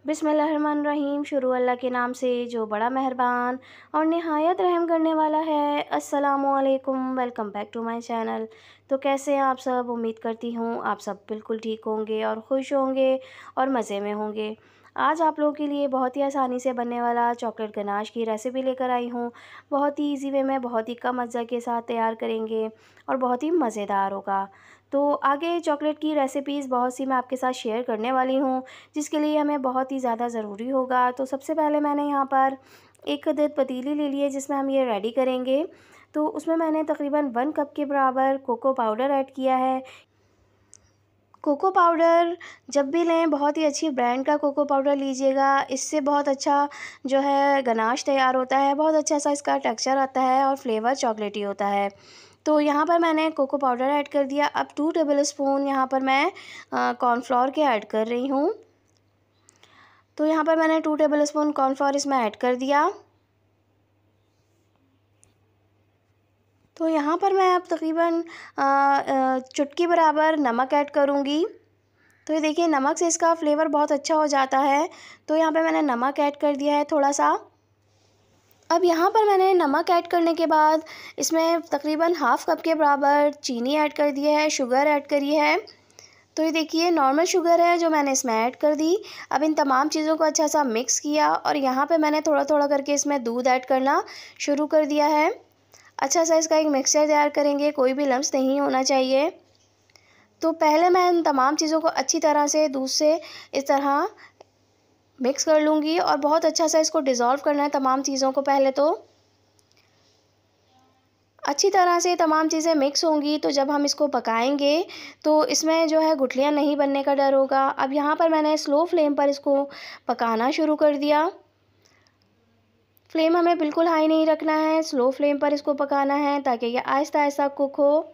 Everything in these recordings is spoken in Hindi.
बिस्मिल्लाहिर्रहमानिर्रहीम। शुरू अल्लाह के नाम से जो बड़ा मेहरबान और निहायत रहम करने वाला है। अस्सलामुअलैकुम, welcome back to my channel. तो कैसे हैं आप सब? उम्मीद करती हूँ आप सब बिल्कुल ठीक होंगे और खुश होंगे और मज़े में होंगे। आज आप लोगों के लिए बहुत ही आसानी से बनने वाला चॉकलेट गनाश की रेसिपी लेकर आई हूँ। बहुत ही ईजी वे में, बहुत ही कम अज्जा के साथ तैयार करेंगे और बहुत ही मज़ेदार होगा। तो आगे चॉकलेट की रेसिपीज़ बहुत सी मैं आपके साथ शेयर करने वाली हूँ, जिसके लिए हमें बहुत ही ज़्यादा ज़रूरी होगा। तो सबसे पहले मैंने यहाँ पर एक अदद पतीली ले ली है जिसमें हम ये रेडी करेंगे। तो उसमें मैंने तकरीबन 1 कप के बराबर कोको पाउडर ऐड किया है। कोको पाउडर जब भी लें बहुत ही अच्छी ब्रांड का कोको पाउडर लीजिएगा, इससे बहुत अच्छा जो है गनाश तैयार होता है। बहुत अच्छा सा इसका टेक्सचर आता है और फ्लेवर चॉकलेटी होता है। तो यहाँ पर मैंने कोको पाउडर ऐड कर दिया। अब 2 टेबल स्पून यहाँ पर मैं कॉर्नफ्लोर के ऐड कर रही हूँ। तो यहाँ पर मैंने 2 टेबल स्पून कॉर्नफ्लोर इसमें ऐड कर दिया। तो यहाँ पर मैं अब तकरीबन चुटकी बराबर नमक ऐड करूँगी। तो ये देखिए, नमक से इसका फ्लेवर बहुत अच्छा हो जाता है। तो यहाँ पे मैंने नमक ऐड कर दिया है थोड़ा सा। अब यहाँ पर मैंने नमक ऐड करने के बाद इसमें तकरीबन हाफ़ कप के बराबर चीनी ऐड कर दिया है, शुगर ऐड करी है। तो ये देखिए, नॉर्मल शुगर है जो मैंने इसमें ऐड कर दी। अब इन तमाम चीज़ों को अच्छा सा मिक्स किया और यहाँ पे मैंने थोड़ा थोड़ा करके इसमें दूध ऐड करना शुरू कर दिया है। अच्छा सा इसका एक मिक्सचर तैयार करेंगे, कोई भी लम्स नहीं होना चाहिए। तो पहले मैं इन तमाम चीज़ों को अच्छी तरह से दूध से इस तरह मिक्स कर लूँगी और बहुत अच्छा सा इसको डिज़ोल्व करना है तमाम चीज़ों को। पहले तो अच्छी तरह से तमाम चीज़ें मिक्स होंगी तो जब हम इसको पकाएंगे तो इसमें जो है गुठलियाँ नहीं बनने का डर होगा। अब यहाँ पर मैंने स्लो फ्लेम पर इसको पकाना शुरू कर दिया। फ्लेम हमें बिल्कुल हाई नहीं रखना है, स्लो फ्लेम पर इसको पकाना है ताकि ये आहिस्ता आहिस्ता कुक हो।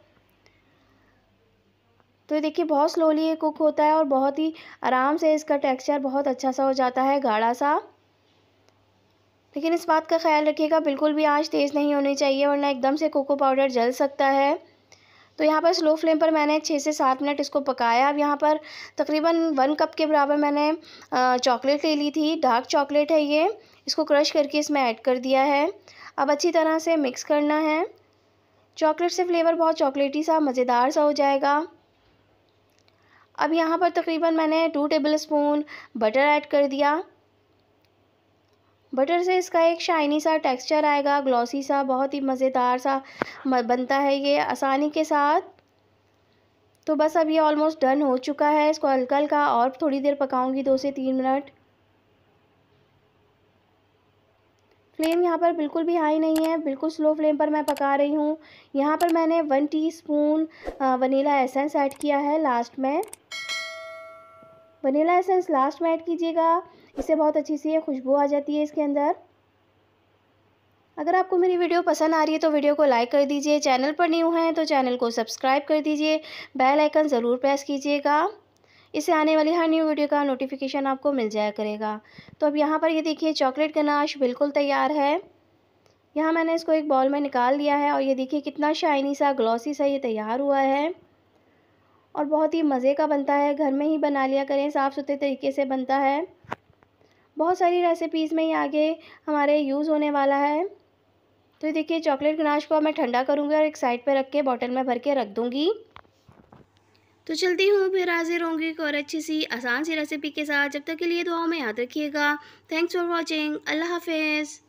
तो ये देखिए, बहुत स्लोली ये कुक होता है और बहुत ही आराम से इसका टेक्सचर बहुत अच्छा सा हो जाता है, गाढ़ा सा। लेकिन इस बात का ख्याल रखिएगा, बिल्कुल भी आंच तेज़ नहीं होनी चाहिए वरना एकदम से कोको पाउडर जल सकता है। तो यहाँ पर स्लो फ्लेम पर मैंने 6 से 7 मिनट इसको पकाया। अब यहाँ पर तकरीबन 1 कप के बराबर मैंने चॉकलेट ले ली थी, डार्क चॉकलेट है ये। इसको क्रश करके इसमें ऐड कर दिया है। अब अच्छी तरह से मिक्स करना है। चॉकलेट से फ्लेवर बहुत चॉकलेटी सा मज़ेदार सा हो जाएगा। अब यहाँ पर तकरीबन मैंने 2 टेबल स्पून बटर ऐड कर दिया। बटर से इसका एक शाइनी सा टेक्सचर आएगा, ग्लॉसी सा, बहुत ही मज़ेदार सा बनता है ये आसानी के साथ। तो बस अब ये ऑलमोस्ट डन हो चुका है। इसको हल्का हल्का और थोड़ी देर पकाऊंगी, 2 से 3 मिनट। फ्लेम यहाँ पर बिल्कुल भी हाई नहीं है, बिल्कुल स्लो फ्लेम पर मैं पका रही हूँ। यहाँ पर मैंने 1 टीस्पून वनीला एसेंस ऐड किया है लास्ट में। वनीला एसेंस लास्ट में ऐड कीजिएगा, इससे बहुत अच्छी सी खुशबू आ जाती है इसके अंदर। अगर आपको मेरी वीडियो पसंद आ रही है तो वीडियो को लाइक कर दीजिए। चैनल पर न्यू हैं तो चैनल को सब्सक्राइब कर दीजिए। बेल आइकन ज़रूर प्रेस कीजिएगा, इससे आने वाली हर न्यू वीडियो का नोटिफिकेशन आपको मिल जाया करेगा। तो अब यहाँ पर ये देखिए, चॉकलेट गनाश बिल्कुल तैयार है। यहाँ मैंने इसको एक बाउल में निकाल लिया है और ये देखिए कितना शाइनी सा, ग्लॉसी सा ये तैयार हुआ है और बहुत ही मज़े का बनता है। घर में ही बना लिया करें, साफ़ सुथरे तरीके से बनता है। बहुत सारी रेसिपीज़ में ही आगे हमारे यूज़ होने वाला है। तो ये देखिए, चॉकलेट गनाश को मैं ठंडा करूँगी और एक साइड पे रख के बॉटल में भर के रख दूँगी। तो चलती हूँ, फिर हाजिर होंगी एक और अच्छी सी आसान सी रेसिपी के साथ। जब तक के लिए दुआओं में याद रखिएगा। Thanks for watching. अल्लाह हाफिज़।